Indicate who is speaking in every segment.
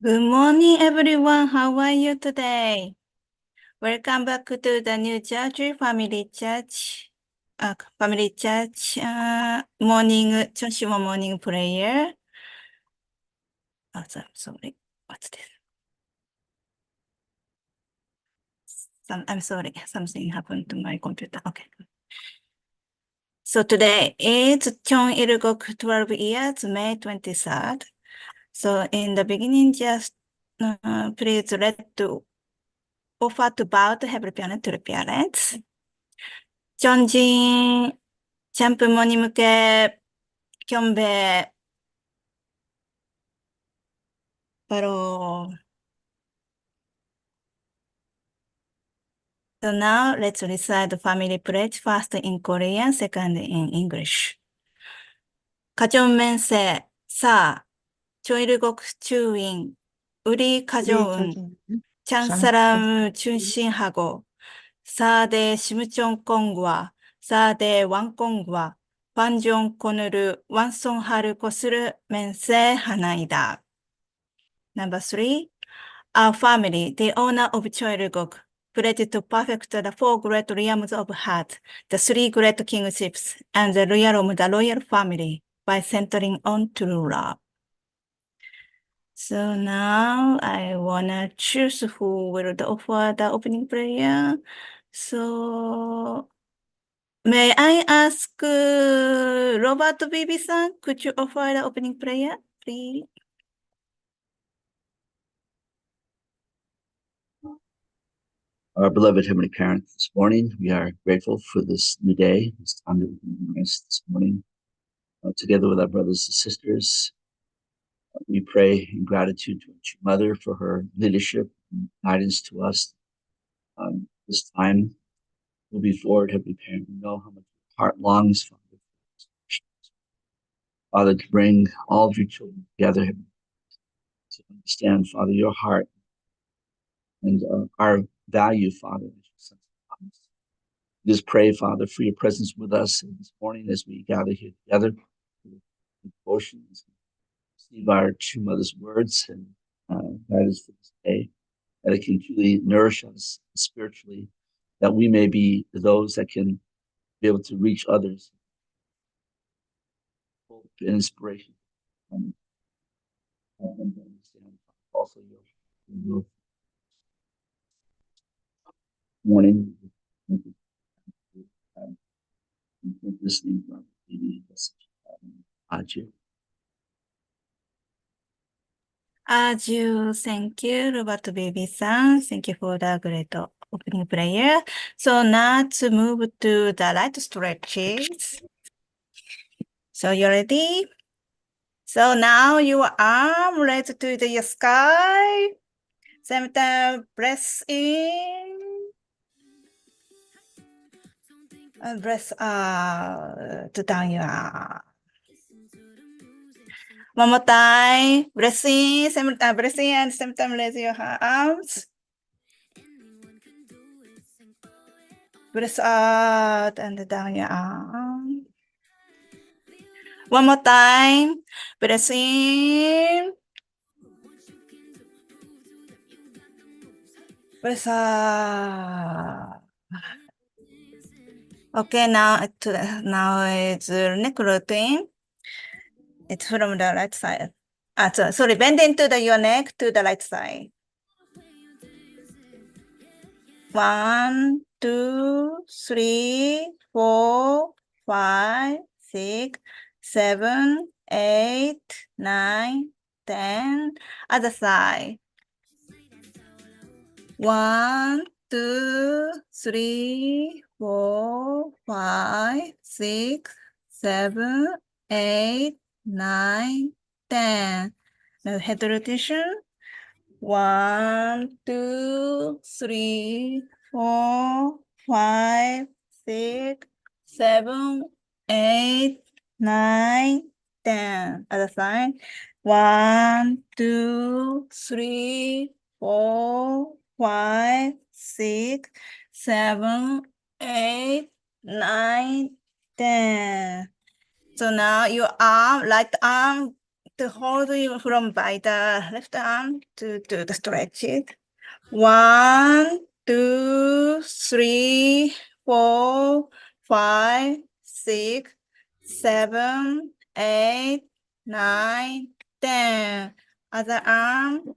Speaker 1: Good morning, everyone. How are you today? Welcome back to the New Jersey Family Church. Morning, Joshua morning prayer. Oh, sorry. What's this? I'm sorry. Something happened to my computer. Okay. So today is Cheon Il-gok 12 years, May 23rd. So in the beginning, just please offer to bow to Heavenly Parent to the parents. 전진 샴푸모니向け 경배 바로 So now let's recite the family pledge first in Korean, second in English. 가족면세 4. 조일국 주인 우리 가족은 장사람을 중심하고 4대 심정권과 4대 왕권과 반정권을 완성할 것을 맹세하나이다. Number 3. Our family, the owner of Choilguk, pledged to perfect the 4 great realms of heart, the 3 great kingships, and the realm of the royal family by centering on true love. So now I wanna choose who will offer the opening prayer. So may I ask Robert Baby-san, could you offer the opening prayer, please?
Speaker 2: Our beloved Heavenly Parent, this morning we are grateful for this new day, this time that we can rise this morning together with our brothers and sisters. We pray in gratitude to our Mother for her leadership and guidance to us this time. Moving forward, Heavenly Parent, we know how much your heart longs, Father, Father, to bring all of your children together, Heavenly Parent, to understand, Father, your heart and our value, Father. Just pray, Father, for your presence with us this morning as we gather here together with devotions, receive our true mother's words, and guide us for this day, that it can truly nourish us spiritually, that we may be those that can be able to reach others. Hope and inspiration. And understand also your morning. Listening from the message.
Speaker 1: Aju, thank you, Robert Baby-san. Thank you for the great opening prayer. So now to move to the light stretches. So you ready? So now your arm raised to the sky. Same time, breath in. And breath out to down your arm. One more time. Breath in, breath in, and same time raise your arms. Breath out and down your arm. One more time. Breath in. Breath out. Okay, now it's neck routine. It's from the right side. Sorry, bend into your neck to the right side. 1, 2, 3, 4, 5, 6, 7, 8, 9, 10. Other side. 1, 2, 3, 4, 5, 6, 7, 8, 9, 10. Now head rotation. 1, 2, 3, 4, 5, 6, 7, 8, 9, 10. Other side. 1, 2, 3, 4, 5, 6, 7, 8, 9, 10. So now your arm, right arm to hold you from by the left arm to do the stretch it. 1, 2, 3, 4, 5, 6, 7, 8, 9, 10. Other arm.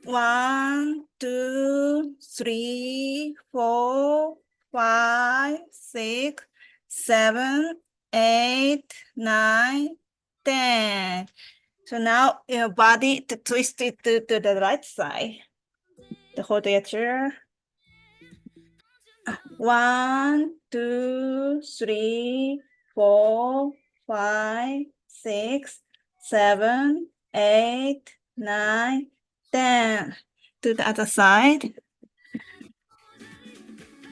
Speaker 1: 1, 2, 3, 4, 5, 6, 7, 8, 9, 10. So now your body to twist it to the right side. To hold your chair. 1, 2, 3, 4, 5, 6, 7, 8, 9, 10. To the other side.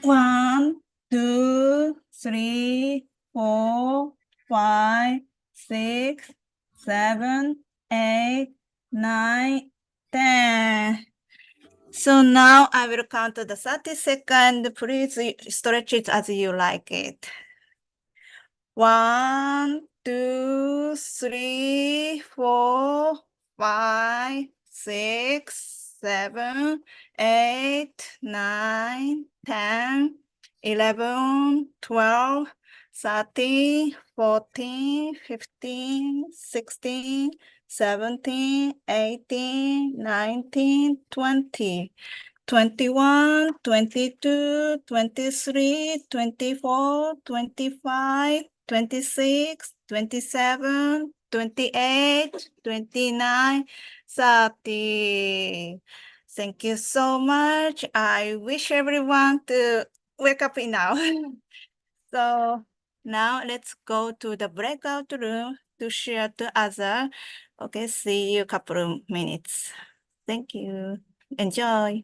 Speaker 1: 1, 2, 3, 4, 5, 6, 7, 8, 9, 10. So now I will count the 30 seconds. Please stretch it as you like it. 1, 2, 3, 4, 5, 6, 7, 8, 9, 10, 11, 12, 13, 14, 15, 16, 17, 18, 19, 20. 21, 22, 23, 24, 25, 26, 27, 28, 29, 30. Thank you so much. I wish everyone to wake up now. So now let's go to the breakout room to share to other. Okay, see you couple of minutes. Thank you. Enjoy.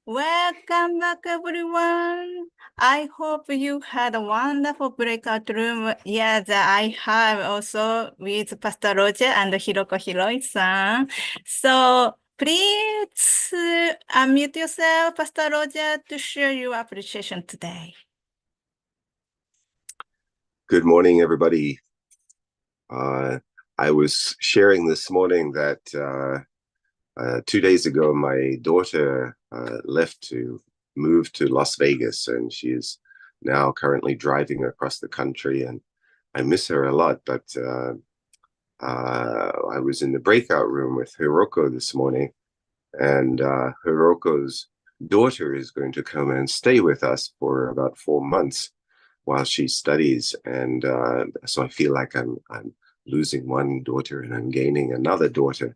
Speaker 1: Welcome back, everyone. I hope you had a wonderful breakout room. Yes, I have also with Pastor Roger and Hiroko Hiroi-san. So please unmute yourself, Pastor Roger, to share your appreciation today.
Speaker 3: Good morning, everybody. I was sharing this morning that 2 days ago, my daughter left to move to Las Vegas, and she is now currently driving across the country, and I miss her a lot. But I was in the breakout room with Hiroko this morning, and Hiroko's daughter is going to come and stay with us for about 4 months while she studies, and so I feel like I'm losing one daughter and I'm gaining another daughter,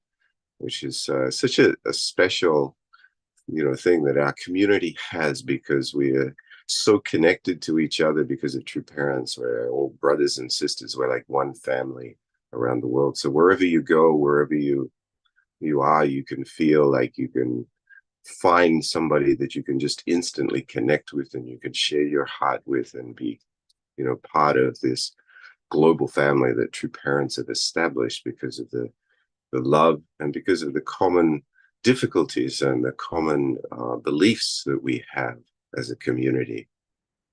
Speaker 3: which is such a special, thing that our community has, because we are so connected to each other because of true parents. We're all brothers and sisters. We're like one family around the world. So wherever you go, wherever you are, you can feel like you can find somebody that you can just instantly connect with, and you can share your heart with, and be part of this global family that true parents have established because of the love, and because of the common difficulties and the common beliefs that we have as a community.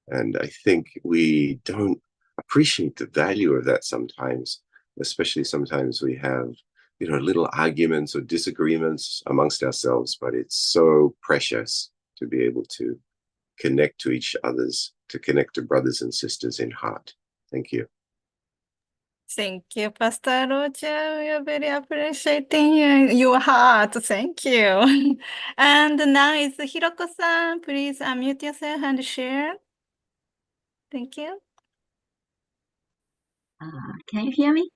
Speaker 3: And I think we don't appreciate the value of that sometimes, especially sometimes we have little arguments or disagreements amongst ourselves, but it's so precious to be able to connect to each other's, to connect to brothers and sisters in heart. Thank you.
Speaker 1: Thank you, Pastor Roger. We are very appreciating your heart. Thank you. And now it's Hiroko-san. Please unmute yourself and share. Thank you.
Speaker 4: Can you hear me?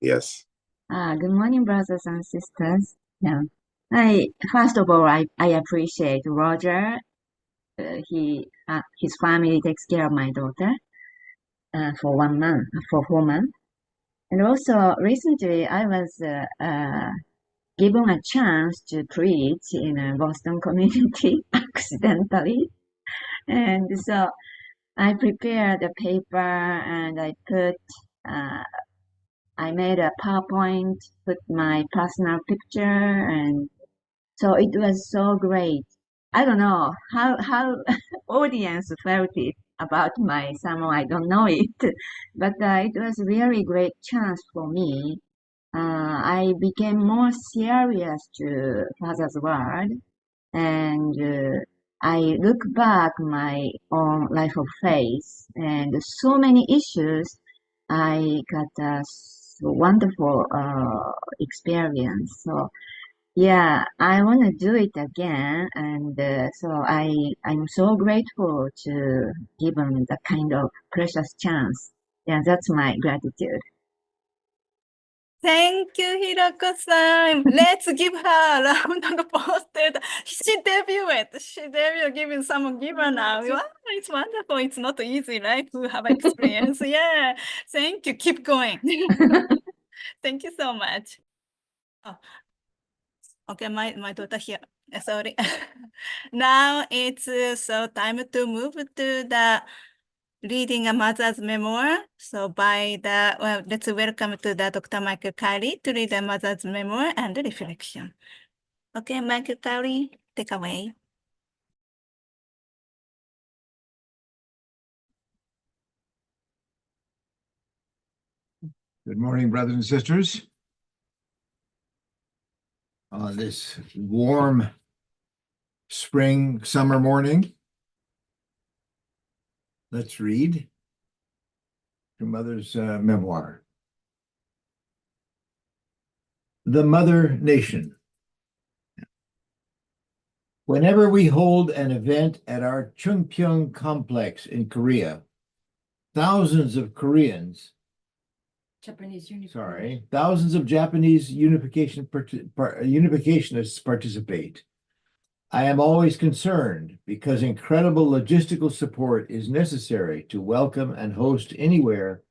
Speaker 3: Yes.
Speaker 4: Good morning, brothers and sisters. Yeah. First of all, I appreciate Roger. His family takes care of my daughter for 1 month, for 4 months. And also, recently, I was given a chance to preach in a Boston community accidentally. And so I prepared a paper, and I made a PowerPoint, put my personal picture, and so it was so great. I don't know how audience felt it about my sermon. I don't know it, but it was a really great chance for me. I became more serious to Father's Word, and I look back my own life of faith, and so many issues. I got a wonderful experience. So yeah, I want to do it again, and so I'm so grateful to given the kind of precious chance. Yeah, that's my gratitude.
Speaker 1: Thank you, Hiroko-san. Let's give her a round of applause. She debuted giving some giver now. Wow, it's wonderful. It's not easy, right, to have experience. Yeah, thank you. Keep going. Thank you so much. Oh, okay, my daughter here. Sorry. Now it's so time to move to the reading a mother's memoir. So let's welcome to the Dr. Michael Kylie to read a mother's memoir and reflection. Okay, Michael Kylie, take away.
Speaker 5: Good morning, brothers and sisters. On this warm summer morning, let's read your mother's memoir. The Mother Nation. Whenever we hold an event at our Chungpyeong complex in Korea, thousands of Japanese unificationists participate. I am always concerned because incredible logistical support is necessary to welcome and host anywhere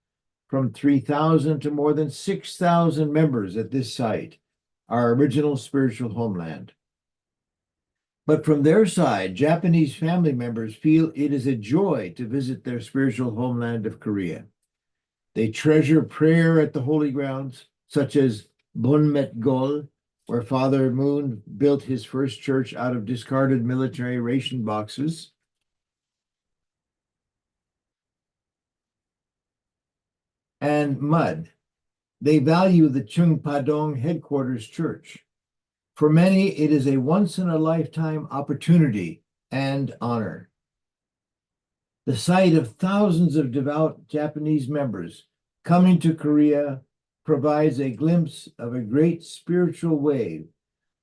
Speaker 5: from 3,000 to more than 6,000 members at this site, our original spiritual homeland. But from their side, Japanese family members feel it is a joy to visit their spiritual homeland of Korea. They treasure prayer at the holy grounds, such as Bonmet Gol, where Father Moon built his first church out of discarded military ration boxes. And mud. They value the Chung Padong headquarters church. For many, it is a once-in-a-lifetime opportunity and honor. The sight of thousands of devout Japanese members coming to Korea provides a glimpse of a great spiritual wave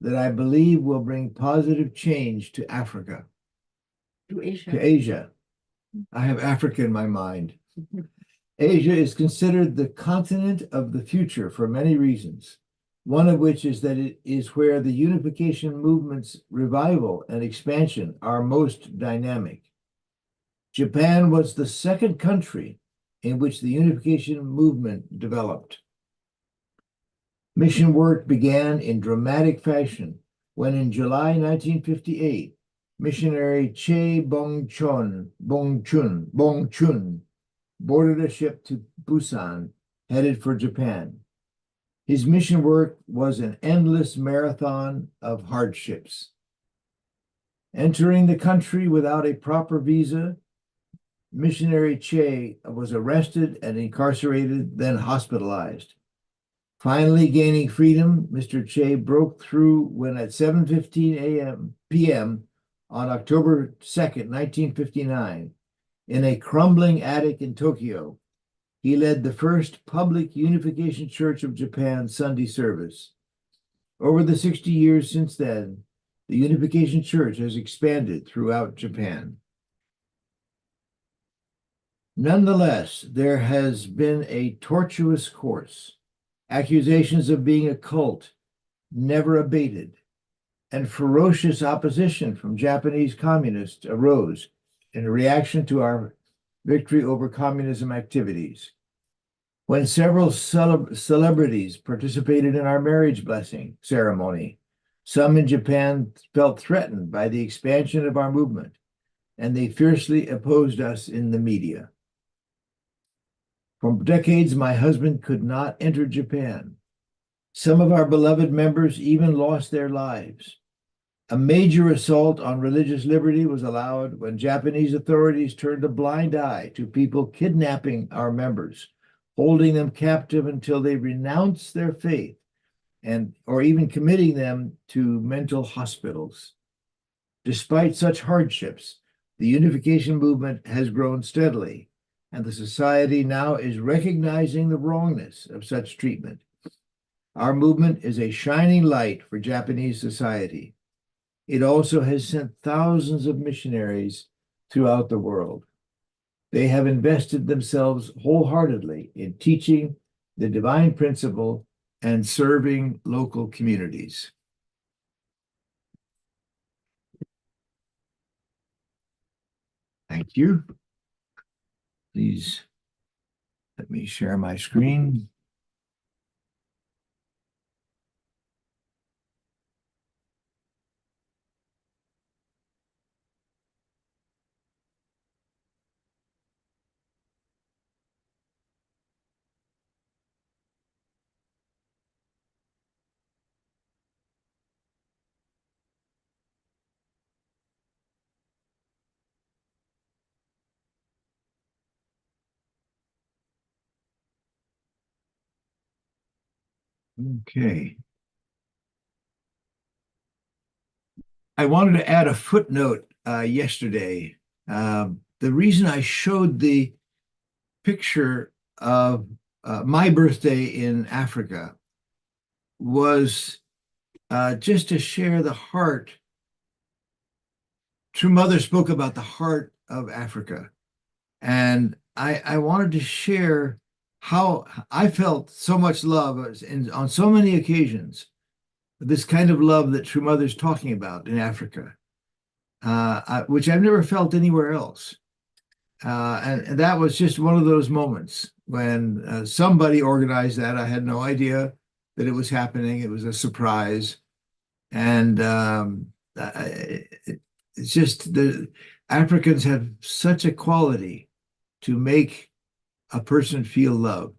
Speaker 5: that I believe will bring positive change to Africa.
Speaker 6: To Asia.
Speaker 5: To Asia. I have Africa in my mind. Asia is considered the continent of the future for many reasons, one of which is that it is where the unification movement's revival and expansion are most dynamic. Japan was the second country in which the unification movement developed. Mission work began in dramatic fashion when in July 1958, missionary Bongchun boarded a ship to Busan, headed for Japan. His mission work was an endless marathon of hardships. Entering the country without a proper visa, missionary Che was arrested and incarcerated, then hospitalized. Finally gaining freedom, Mr. Che broke through when at 7:15 p.m. on October 2nd, 1959, in a crumbling attic in Tokyo, he led the first public Unification Church of Japan Sunday service. Over the 60 years since then, the Unification Church has expanded throughout Japan. Nonetheless, there has been a tortuous course. Accusations of being a cult never abated, and ferocious opposition from Japanese communists arose in reaction to our victory over communism activities. When several celebrities participated in our marriage blessing ceremony, some in Japan felt threatened by the expansion of our movement, and they fiercely opposed us in the media. For decades, my husband could not enter Japan. Some of our beloved members even lost their lives. A major assault on religious liberty was allowed when Japanese authorities turned a blind eye to people kidnapping our members, holding them captive until they renounced their faith, or even committing them to mental hospitals. Despite such hardships, the unification movement has grown steadily, and the society now is recognizing the wrongness of such treatment. Our movement is a shining light for Japanese society. It also has sent thousands of missionaries throughout the world. They have invested themselves wholeheartedly in teaching the divine principle and serving local communities. Thank you. Please let me share my screen. Okay. I wanted to add a footnote yesterday. The reason I showed the picture of my birthday in Africa was just to share the heart. True Mother spoke about the heart of Africa. And I wanted to share how I felt so much love on so many occasions, this kind of love that True Mother's talking about in Africa, which I've never felt anywhere else. And that was just one of those moments when somebody organized that. I had no idea that it was happening. It was a surprise. And it's just the Africans have such a quality to make a person feel loved.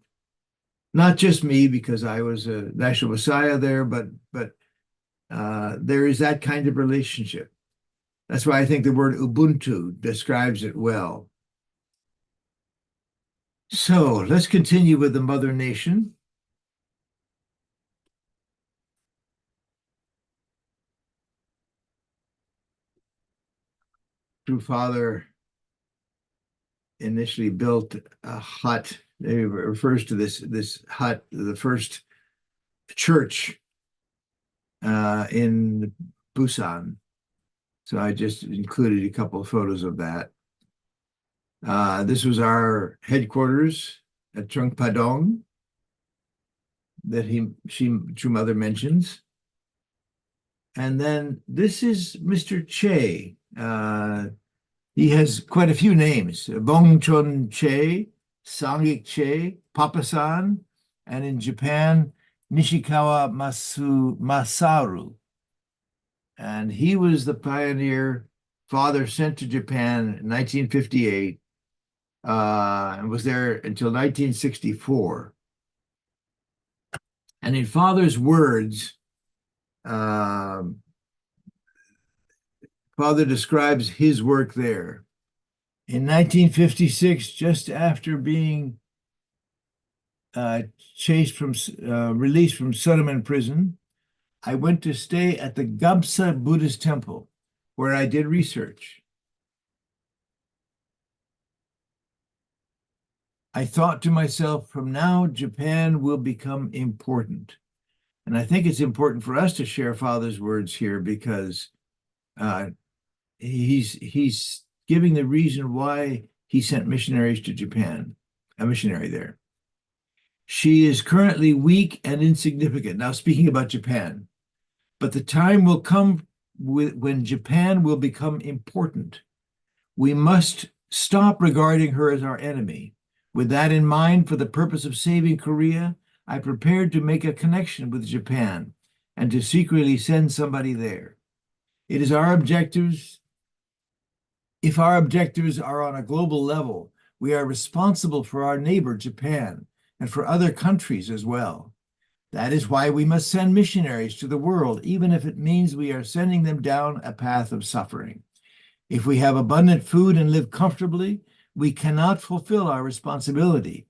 Speaker 5: Not just me, because I was a national messiah there, but there is that kind of relationship. That's why I think the word Ubuntu describes it well. So let's continue with the mother nation. True Father initially built a hut. It refers to this hut, the first church in Busan. So I just included a couple of photos of that. This was our headquarters at Trung Padong that True Mother mentions. And then this is Mr. Che. He has quite a few names: Bongchon Che, Sangik Che, Papa-san, and in Japan, Nishikawa Masaru. And he was the pioneer Father sent to Japan in 1958 and was there until 1964. And in Father's words, Father describes his work there. In 1956, just after being released from Sudaman prison, I went to stay at the Gamsa Buddhist temple, where I did research. I thought to myself, from now, Japan will become important. And I think it's important for us to share Father's words here, because he's giving the reason why he sent missionaries to Japan, a missionary there. She is currently weak and insignificant. Now, speaking about Japan, but the time will come when Japan will become important. We must stop regarding her as our enemy. With that in mind, for the purpose of saving Korea, I prepared to make a connection with Japan and to secretly send somebody there. It is our objectives. If our objectives are on a global level, we are responsible for our neighbor, Japan, and for other countries as well. That is why we must send missionaries to the world, even if it means we are sending them down a path of suffering. If we have abundant food and live comfortably, we cannot fulfill our responsibility.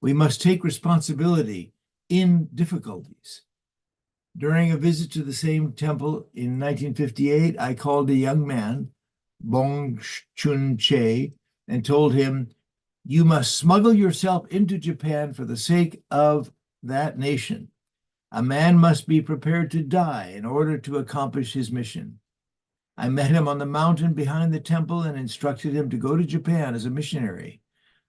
Speaker 5: We must take responsibility in difficulties. During a visit to the same temple in 1958, I called a young man, Bong Chun Che, and told him, "You must smuggle yourself into Japan for the sake of that nation. A man must be prepared to die in order to accomplish his mission." I met him on the mountain behind the temple and instructed him to go to Japan as a missionary.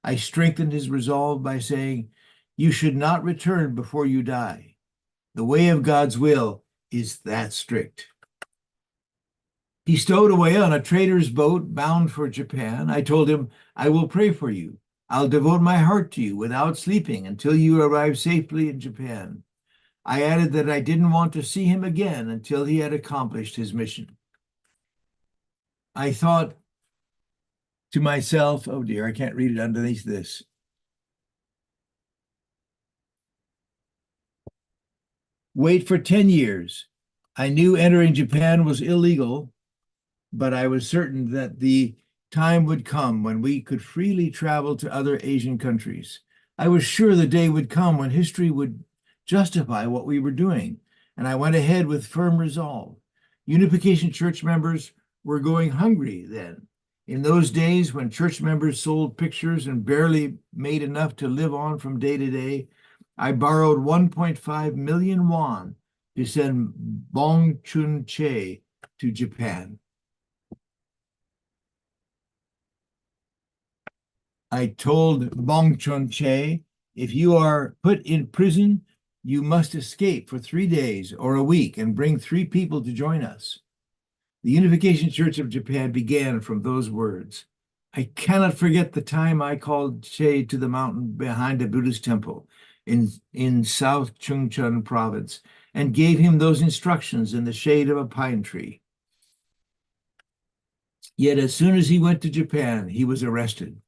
Speaker 5: I strengthened his resolve by saying, "You should not return before you die. The way of God's will is that strict." He stowed away on a trader's boat bound for Japan. I told him, "I will pray for you. I'll devote my heart to you without sleeping until you arrive safely in Japan." I added that I didn't want to see him again until he had accomplished his mission. I thought to myself, oh dear, I can't read it underneath this. Wait for 10 years. I knew entering Japan was illegal, but I was certain that the time would come when we could freely travel to other Asian countries. I was sure the day would come when history would justify what we were doing, and I went ahead with firm resolve. Unification Church members were going hungry then. In those days when church members sold pictures and barely made enough to live on from day to day, I borrowed 1.5 million won to send Bong Chun Che to Japan. I told Bong Chun Che, "If you are put in prison, you must escape for 3 days or a week and bring 3 people to join us." The Unification Church of Japan began from those words. I cannot forget the time I called Che to the mountain behind a Buddhist temple in South Chungcheon province and gave him those instructions in the shade of a pine tree. Yet as soon as he went to Japan, he was arrested.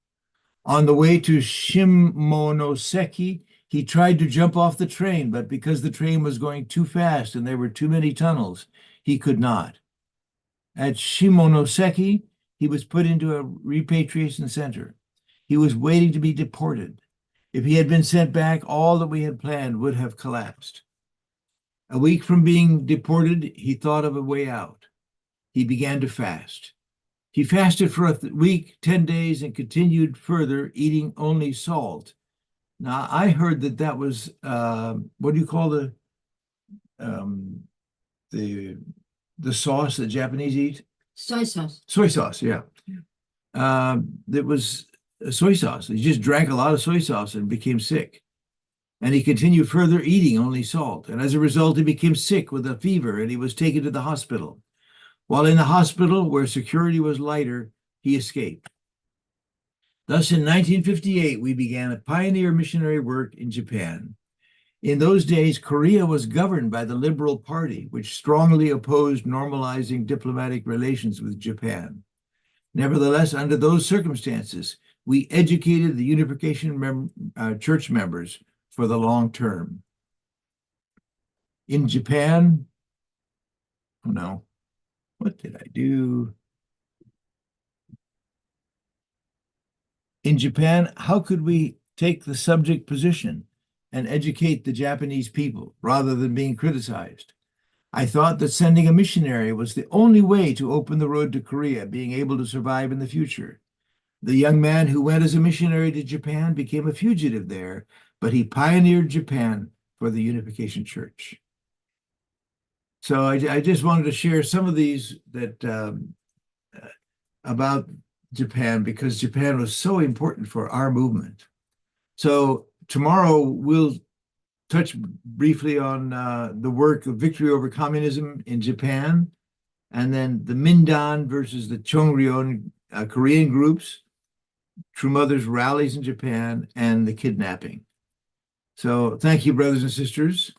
Speaker 5: On the way to Shimonoseki, he tried to jump off the train, but because the train was going too fast and there were too many tunnels, he could not. At Shimonoseki, he was put into a repatriation center. He was waiting to be deported. If he had been sent back, all that we had planned would have collapsed. A week from being deported, he thought of a way out. He began to fast. He fasted for a week, 10 days, and continued further, eating only salt. Now, I heard that that was, what do you call um, the sauce that Japanese eat?
Speaker 6: Soy sauce.
Speaker 5: Soy sauce, yeah. It was soy sauce. He just drank a lot of soy sauce and became sick. And he continued further eating only salt. And as a result, he became sick with a fever and he was taken to the hospital. While in the hospital, where security was lighter, he escaped. Thus, in 1958, we began a pioneer missionary work in Japan. In those days, Korea was governed by the Liberal Party, which strongly opposed normalizing diplomatic relations with Japan. Nevertheless, under those circumstances, we educated the Unification Church members for the long term. In Japan, oh no, what did I do? In Japan, how could we take the subject position and educate the Japanese people rather than being criticized? I thought that sending a missionary was the only way to open the road to Korea being able to survive in the future. The young man who went as a missionary to Japan became a fugitive there, but he pioneered Japan for the Unification Church. So I just wanted to share some of these that about Japan, because Japan was so important for our movement. So tomorrow we'll touch briefly on the work of Victory Over Communism in Japan, and then the Mindan versus the Chongryon Korean groups, True Mothers rallies in Japan, and the kidnapping. So thank you, brothers and sisters.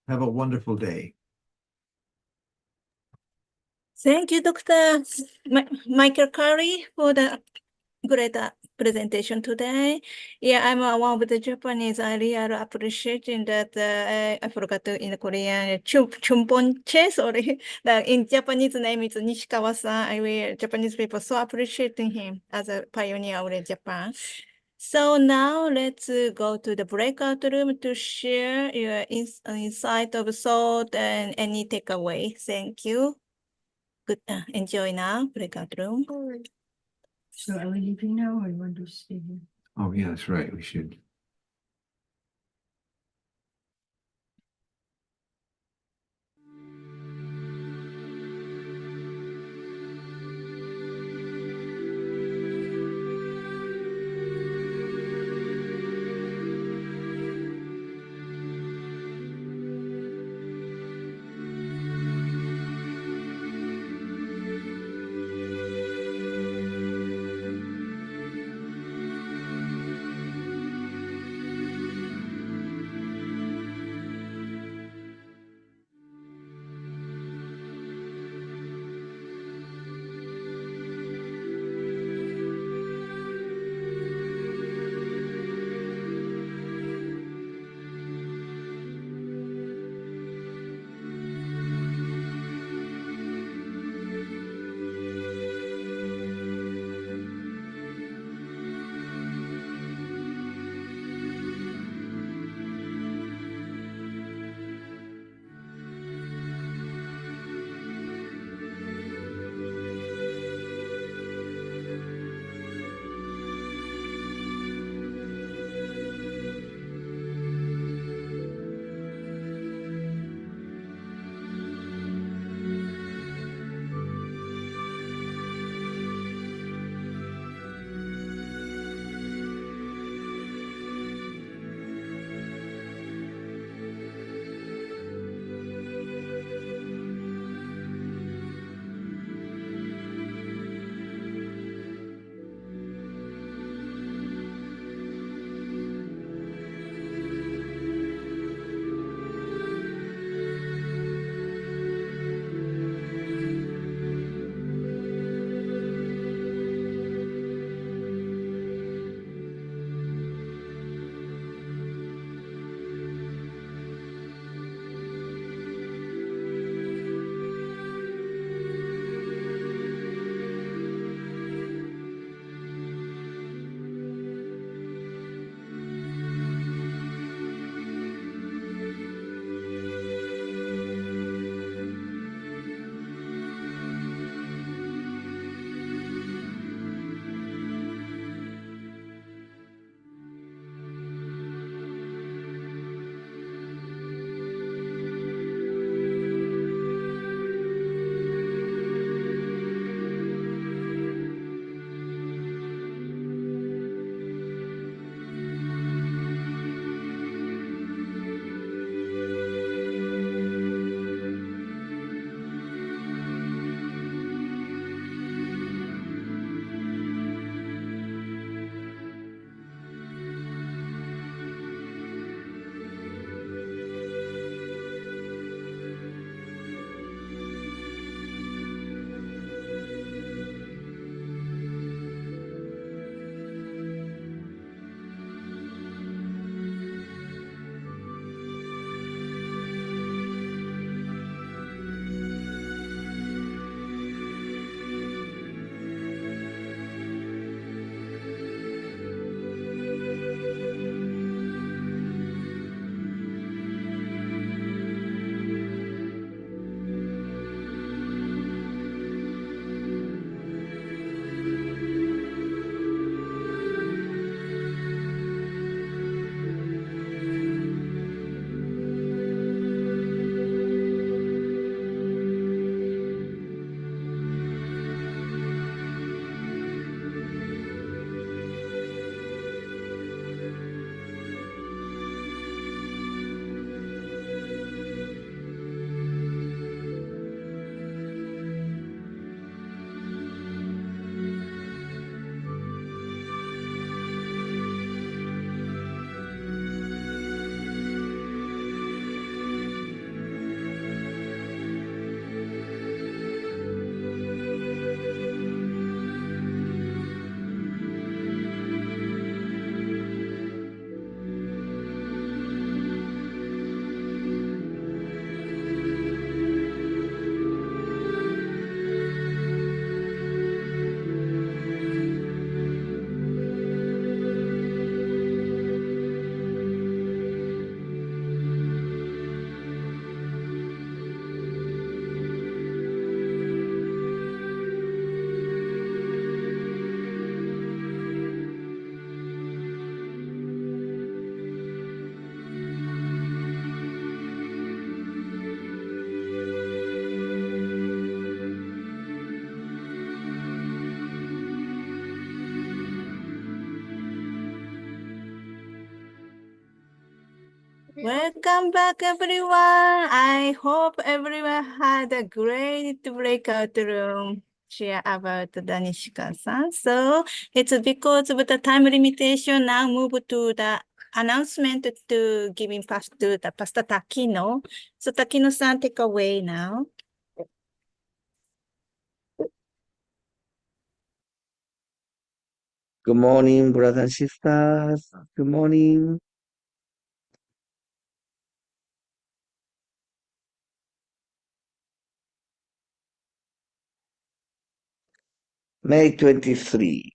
Speaker 5: Have a wonderful day.
Speaker 1: Thank you, Dr. Michael Curry, for the great presentation today. Yeah, I'm one of the Japanese. I really appreciating that. I forgot in the Korean, Chumponche, sorry. In Japanese name is Nishikawa-san. Japanese people so appreciating him as a pioneer of Japan. So now let's go to the breakout room to share your insight of thought and any takeaway. Thank you. Good. Enjoy now, breakout room.
Speaker 6: So are we leaving now or you want to stay here?
Speaker 5: Oh, yeah, that's right. We should.
Speaker 1: Welcome back, everyone. I hope everyone had a great breakout room share about the Nishika-san. So it's because of the time limitation, now move to the announcement to giving pass to the Pastor Takino. So Takino-san, take away now.
Speaker 2: Good morning, brothers and sisters. Good morning. May 23.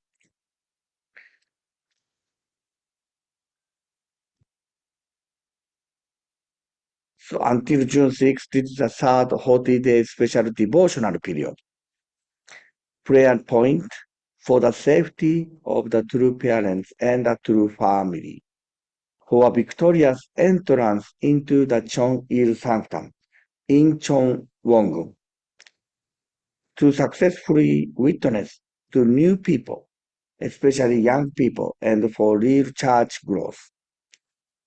Speaker 2: So until June 6th, this is the third 40-day special devotional period. Prayer point for the safety of the true parents and the true family. For a victorious entrance into the Cheon Il Sanctum in Cheon Wongun. To successfully witness to new people, especially young people, and for real church growth.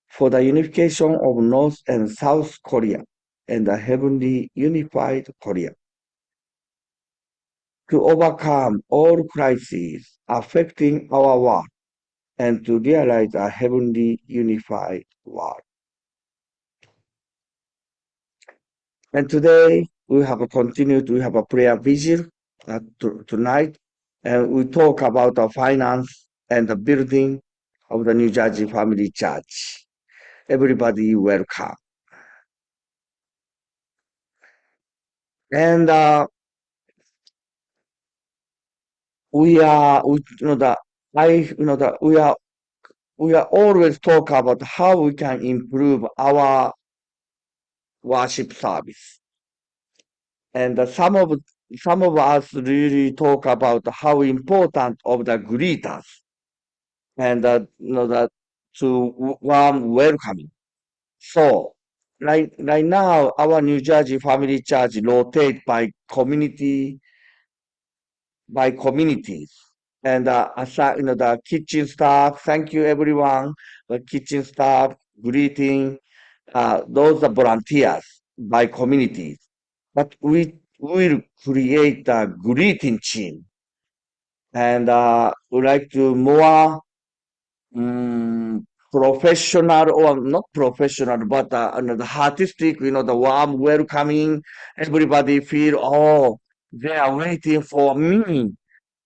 Speaker 2: For the unification of North and South Korea and the heavenly unified Korea. To overcome all crises affecting our world and to realize a heavenly unified world. And today we have continued, we have a prayer vigil tonight, and we talk about the finance and the building of the New Jersey Family Church. Everybody welcome. And we are always talk about how we can improve our worship service. And some of us really talk about how important of the greeters and that to warm welcoming. So right now our New Jersey Family Church rotate by communities. And the kitchen staff, thank you everyone. The kitchen staff, greeting, those are volunteers by communities. But we will create a greeting team. And we like to more professional or not professional, but the artistic, the warm welcoming. Everybody feel, oh, they are waiting for me.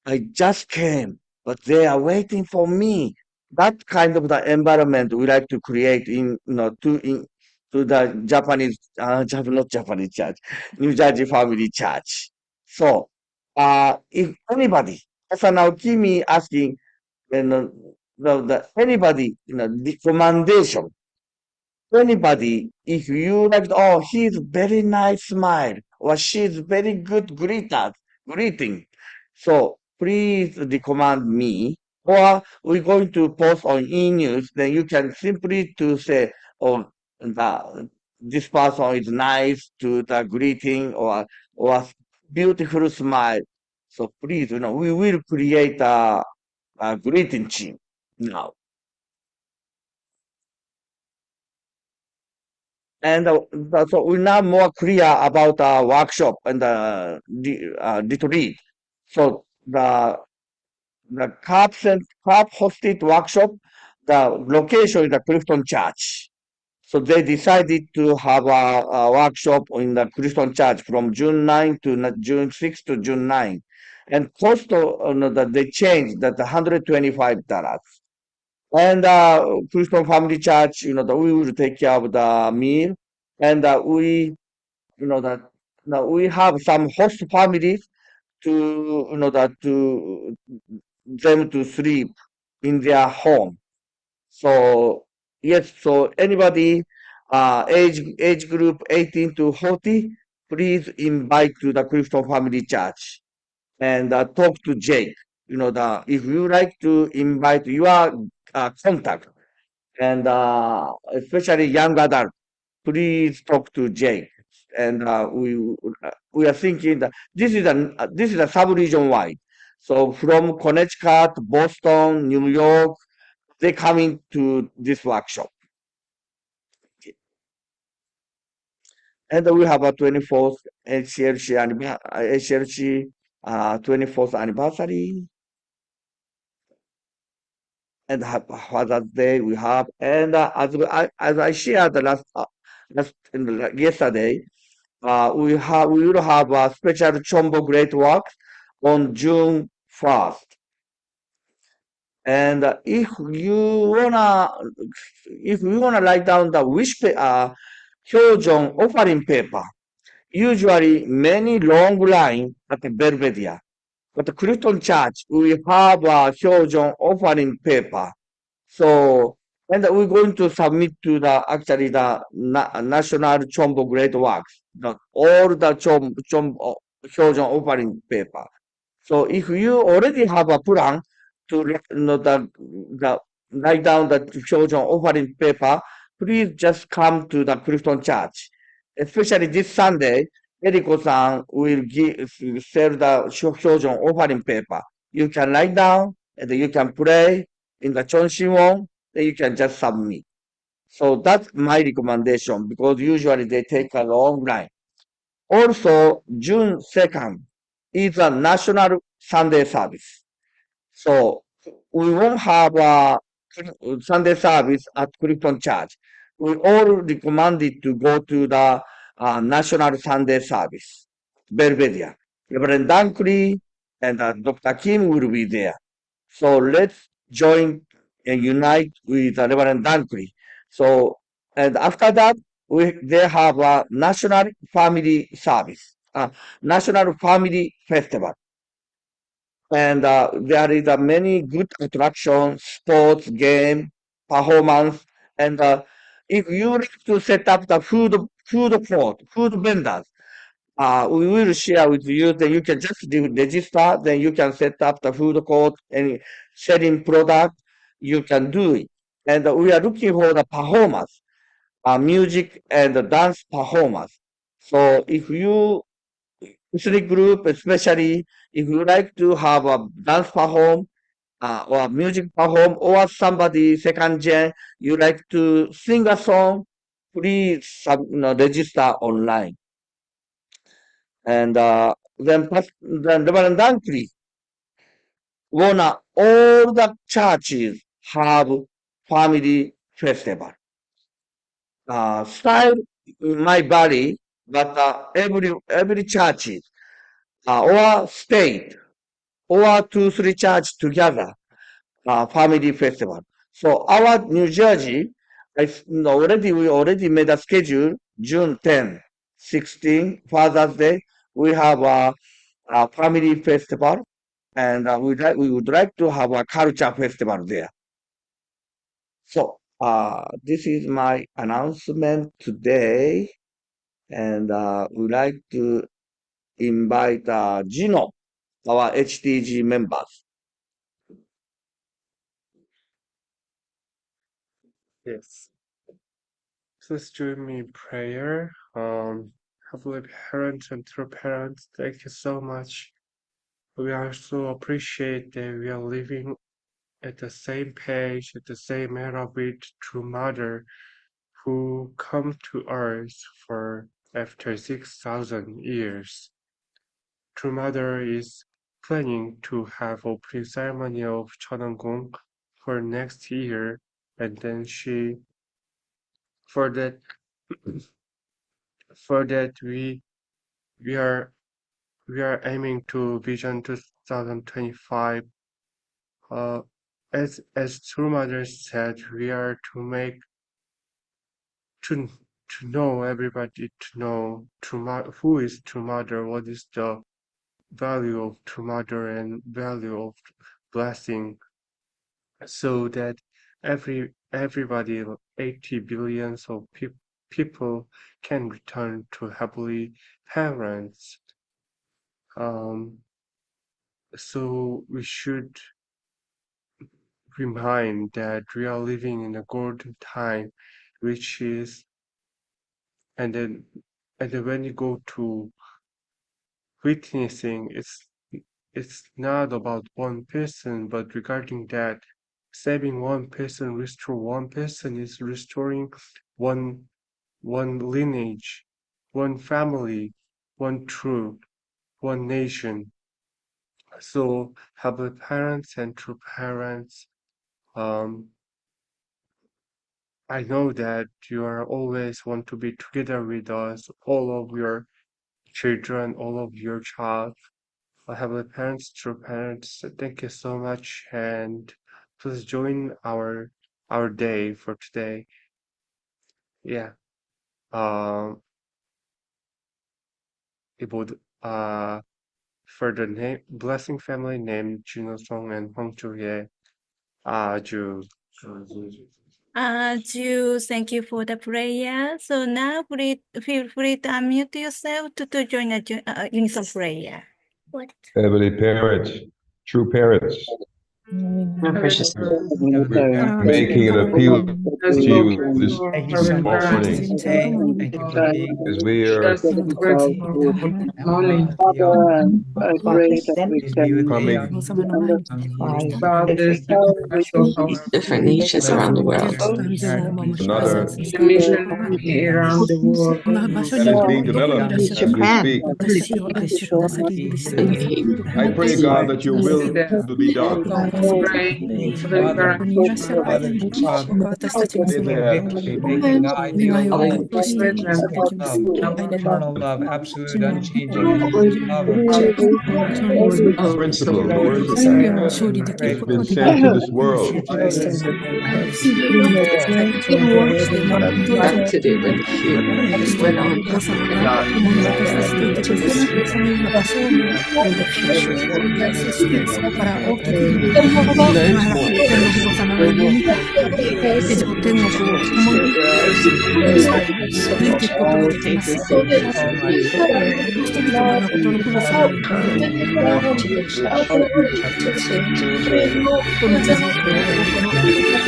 Speaker 2: I just came, but they are waiting for me. That kind of the environment we like to create to the Japanese, not Japanese church, New Jersey Family Church. So, if anybody, as now Kimi asking, anybody, recommendation, anybody, if you like, oh, he's very nice smile, or she's very good greeting. So please recommend me, or we're going to post on e-news, then you can simply to say, oh, this person is nice to the greeting or beautiful smile. So please, we will create a greeting team now. And so we're now more clear about the workshop and the retreat. So the CAP hosted workshop, the location is the Clifton Church. So they decided to have a workshop in the Clifton Church from June 9 to June 6 to June 9. And cost that they changed that $125. And Clifton Family Church, that we will take care of the meal. And we have some host families to them to sleep in their home. So yes, so anybody age group 18 to 40, please invite to the Clifton Family Church and talk to Jake. If you like to invite your contact and especially young adult, please talk to Jake. And we are thinking that this is a sub-region wide. So from Connecticut, Boston, New York, they coming to this workshop.
Speaker 7: And we have a 24th HLC 24th anniversary. And Father's Day we have. And as I shared yesterday, we will have a special Chombo Great Works on June 1st. And if you wanna write down the Hyojong offering paper, usually many long line at the Belvedere. But the Christian Church, we have a Hyojong offering paper. So, and we're going to submit to the National Chombo Great Works, all the Hyojong offering paper. So if you already have a plan to write down the Hyojong offering paper, please just come to the Christian Church. Especially this Sunday, Eriko-san will sell the Hyojong offering paper. You can write down and you can pray in the Chonshinwon, then you can just submit. So that's my recommendation because usually they take a long time. Also, June 2nd is a national Sunday service. So we won't have a Sunday service at Clifton Church. We all recommended to go to the national Sunday service, Belvedere. Reverend Dunkley and Dr. Kim will be there. So let's join and unite with Reverend Dunkley. So, and after that, they have a national family service, national family festival. And there is many good attractions, sports, game, performance. And if you like to set up the food court, food vendors, we will share with you. Then you can just register. Then you can set up the food court and selling product. You can do it. And we are looking for the performers, music and dance performers. So if you ethnic group, especially if you like to have a dance perform or music perform, or somebody second gen, you like to sing a song, please register online. And then Reverend Dunkley wanna all the churches have family festival. Style in my body, but every churches or state or 2-3 church together family festival. So our New Jersey, we already made a schedule June 10, 16, Father's Day. We have a family festival, and we would like to have a culture festival there. So this is my announcement today, and we'd like to invite Gino, our HTG members.
Speaker 8: Yes. Please join me in prayer. Heavenly parents and true parents, thank you so much. We are so appreciate that we are living at the same page, at the same era with True Mother, who come to earth for after 6,000 years. True Mother is planning to have opening ceremony of Cheon for next year, and then for that we are aiming to Vision 2025. As True Mother said, we are to make to know everybody to know who is True Mother, what is the value of True Mother and value of blessing, so that everybody 80 billions of people can return to happily parents. So we should remind that we are living in a golden time, which is, and then when you go to witnessing, it's not about one person, but regarding that, saving one person, restore one person is restoring one lineage one family, one truth, one nation. So, Heavenly Parents and true parents, I know that you are always want to be together with us, all of your children, all of your child. Heavenly Parents, true parents, thank you so much, and please join our day for today. Yeah. It would for the name blessing family named Junho-song and Hong-Joo-hye. 아주
Speaker 1: Thank you for the prayer. So now feel free to unmute yourself to join a unison prayer. What?
Speaker 9: Heavenly parents, true parents,
Speaker 10: My precious
Speaker 9: we're making an appeal to you this
Speaker 10: Thank you so much for
Speaker 9: morning
Speaker 10: this day. Thank you for being
Speaker 9: as we are
Speaker 10: morning, please be with me
Speaker 9: coming
Speaker 10: on
Speaker 11: different nations around the world.
Speaker 9: another
Speaker 10: around the world.
Speaker 9: that is being developed as we speak. I pray, God, that your will be done.
Speaker 10: Making the ideal eternal love, absolute, unchanging, love of
Speaker 9: Principle, the word has been sent to this world.
Speaker 11: Back to the when
Speaker 9: This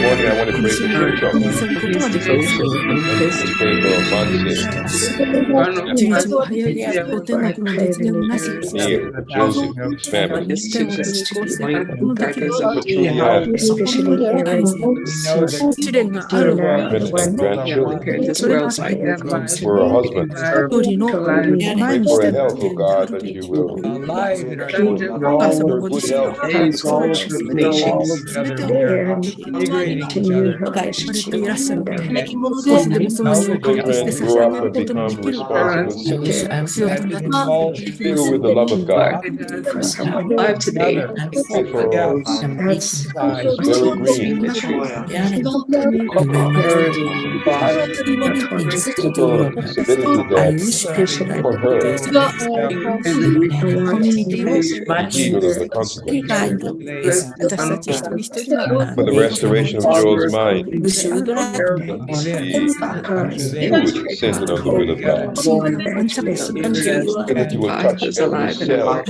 Speaker 9: morning I want to pray for Cheon. And pray for Mansin, Neil, for Joseph, and his family. For Juliet, and grandchildren. For her husband. Pray for her health, oh God, that you will
Speaker 10: alive in our
Speaker 9: her good health.
Speaker 10: days, all of the nations together, we are integrating each other.
Speaker 9: Children grow up and become responsible citizens, filled with the love of God. Pray for Barry Green. People submitted to death for her. Vigil of the consequence. For the restoration of Joel's mind. He was centered on the will of God. Pray that you will touch every cell.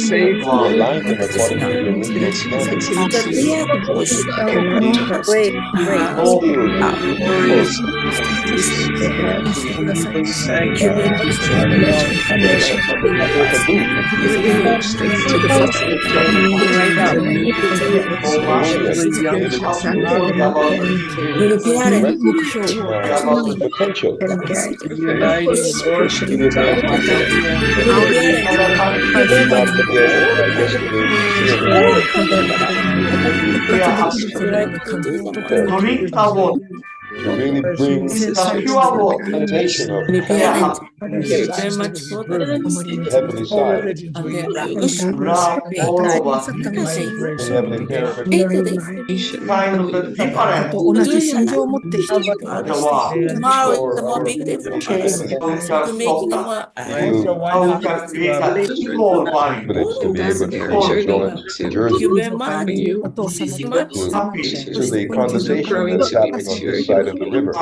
Speaker 9: You align them according to the original standard. Potential. Not forget to really bring attention of the heavenly side. Heavenly evidence to be able to join Jersey to the condensation that's happening on this side of the river.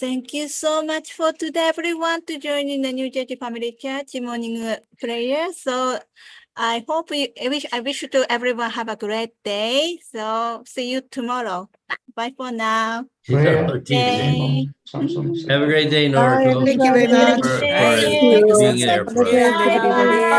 Speaker 1: Thank you so much for today, everyone, to join in the New Jersey Family Church morning prayer. So I hope I wish to everyone have a great day. So see you tomorrow. Bye for now.
Speaker 12: Have a great day, Norco.
Speaker 6: Thank you very much.
Speaker 12: For being there for us.
Speaker 1: Bye.